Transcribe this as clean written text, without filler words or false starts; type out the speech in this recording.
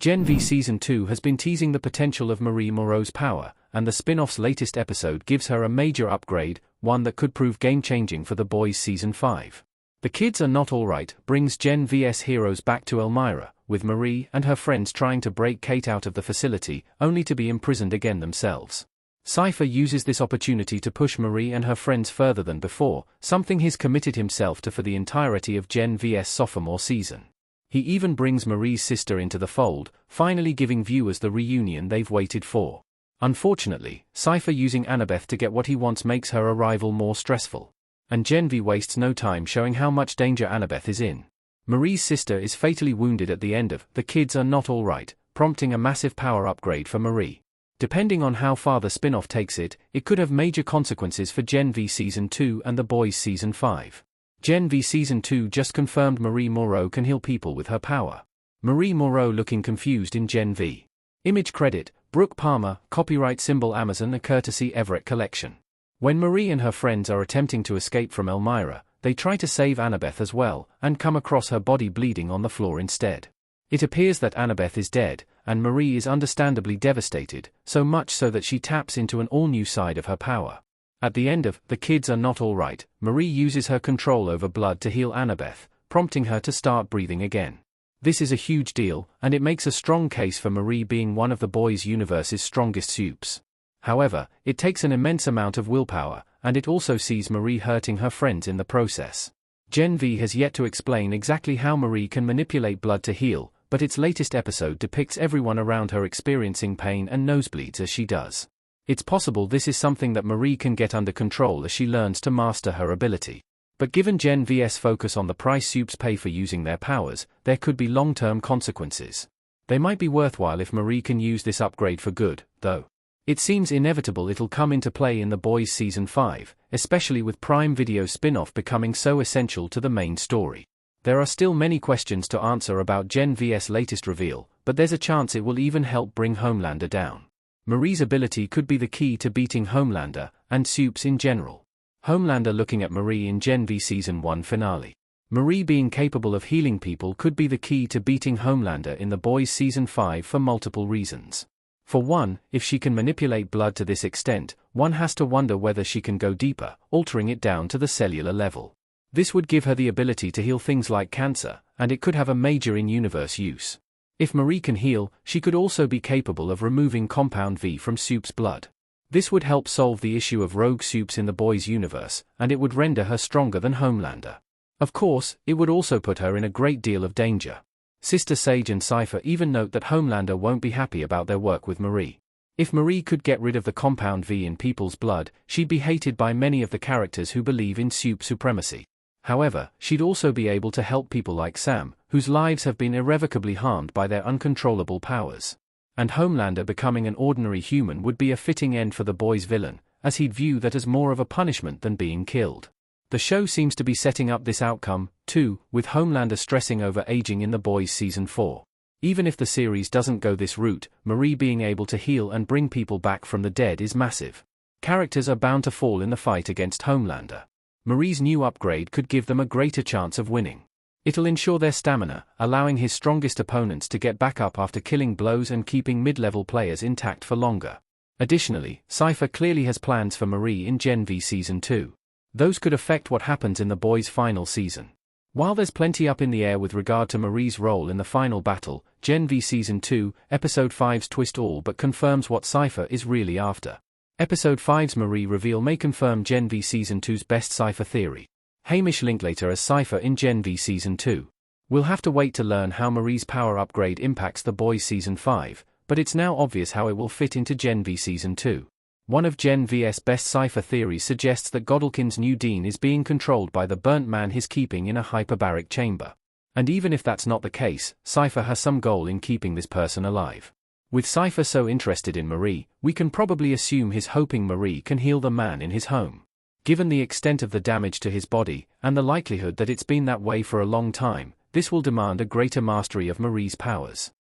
Gen V Season 2 has been teasing the potential of Marie Moreau's power, and the spin-off's latest episode gives her a major upgrade, one that could prove game-changing for The Boys Season 5. The Kids Are Not Alright brings Gen V's heroes back to Elmira, with Marie and her friends trying to break Kate out of the facility, only to be imprisoned again themselves. Cypher uses this opportunity to push Marie and her friends further than before, something he's committed himself to for the entirety of Gen V's sophomore season. He even brings Marie's sister into the fold, finally giving viewers the reunion they've waited for. Unfortunately, Cypher using Annabeth to get what he wants makes her arrival more stressful. And Gen V wastes no time showing how much danger Annabeth is in. Marie's sister is fatally wounded at the end of The Kids Are Not Alright, prompting a massive power upgrade for Marie. Depending on how far the spin-off takes it, it could have major consequences for Gen V Season 2 and The Boys Season 5. Gen V Season 2 just confirmed Marie Moreau can heal people with her power. Marie Moreau looking confused in Gen V. Image credit, Brooke Palmer, copyright symbol Amazon, a courtesy Everett collection. When Marie and her friends are attempting to escape from Elmira, they try to save Annabeth as well, and come across her body bleeding on the floor instead. It appears that Annabeth is dead, and Marie is understandably devastated, so much so that she taps into an all-new side of her power. At the end of The Kids Are Not Alright, Marie uses her control over blood to heal Annabeth, prompting her to start breathing again. This is a huge deal, and it makes a strong case for Marie being one of the Boys universe's strongest supes. However, it takes an immense amount of willpower, and it also sees Marie hurting her friends in the process. Gen V has yet to explain exactly how Marie can manipulate blood to heal, but its latest episode depicts everyone around her experiencing pain and nosebleeds as she does. It's possible this is something that Marie can get under control as she learns to master her ability. But given Gen V's focus on the price supes pay for using their powers, there could be long-term consequences. They might be worthwhile if Marie can use this upgrade for good, though. It seems inevitable it'll come into play in The Boys Season 5, especially with Prime Video's spin-off becoming so essential to the main story. There are still many questions to answer about Gen V's latest reveal, but there's a chance it will even help bring Homelander down. Marie's ability could be the key to beating Homelander, and supes in general. Homelander looking at Marie in Gen V Season 1 finale. Marie being capable of healing people could be the key to beating Homelander in The Boys Season 5 for multiple reasons. For one, if she can manipulate blood to this extent, one has to wonder whether she can go deeper, altering it down to the cellular level. This would give her the ability to heal things like cancer, and it could have a major in-universe use. If Marie can heal, she could also be capable of removing Compound V from Soup's blood. This would help solve the issue of rogue Soups in the Boys universe, and it would render her stronger than Homelander. Of course, it would also put her in a great deal of danger. Sister Sage and Cypher even note that Homelander won't be happy about their work with Marie. If Marie could get rid of the Compound V in people's blood, she'd be hated by many of the characters who believe in Soup supremacy. However, she'd also be able to help people like Sam, whose lives have been irrevocably harmed by their uncontrollable powers. And Homelander becoming an ordinary human would be a fitting end for the Boys villain, as he'd view that as more of a punishment than being killed. The show seems to be setting up this outcome, too, with Homelander stressing over aging in The Boys Season 4. Even if the series doesn't go this route, Marie being able to heal and bring people back from the dead is massive. Characters are bound to fall in the fight against Homelander. Marie's new upgrade could give them a greater chance of winning. It'll ensure their stamina, allowing his strongest opponents to get back up after killing blows and keeping mid-level players intact for longer. Additionally, Cypher clearly has plans for Marie in Gen V Season 2. Those could affect what happens in The Boys' final season. While there's plenty up in the air with regard to Marie's role in the final battle, Gen V Season 2, Episode 5's twist all but confirms what Cypher is really after. Episode 5's Marie reveal may confirm Gen V Season 2's best Cypher theory. Hamish Linklater as Cypher in Gen V Season 2. We'll have to wait to learn how Marie's power upgrade impacts The Boys Season 5, but it's now obvious how it will fit into Gen V Season 2. One of Gen V's best Cypher theories suggests that Godolkin's new Dean is being controlled by the burnt man he's keeping in a hyperbaric chamber. And even if that's not the case, Cypher has some goal in keeping this person alive. With Cypher so interested in Marie, we can probably assume he's hoping Marie can heal the man in his home. Given the extent of the damage to his body, and the likelihood that it's been that way for a long time, this will demand a greater mastery of Marie's powers.